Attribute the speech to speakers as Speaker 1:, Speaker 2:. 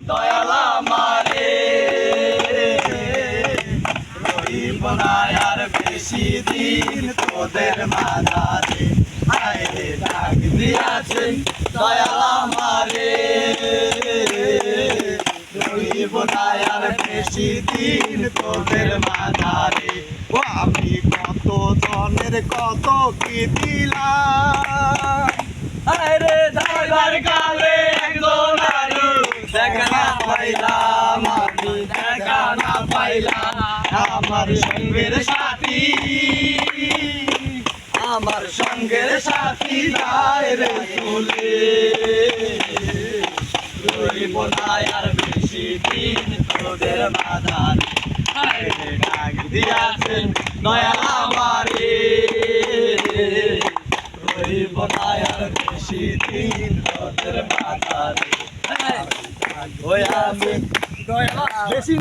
Speaker 1: দয়াল আমারে রহিব না আর বেশি দিন তোদের মাঝারে আইরে ডাক দিয়াছেন দয়াল আমারে রহিব না আর বেশি দিন তোদের মাঝারে ও আমি কত জনের কত কি দিলাম আরে যাইবার কালে একজন আরো দেখা না পাইলাম আমি দেখা না পাইলাম আমার সঙ্গের সাথী যায় রে চলে রইব না আর বেশি দিন তোদের মাঝারে ডাক দিয়াছেন দয়াল আমারে রইব না আর বেশি দিন তোদের মাঝারে ওই আমি বেশি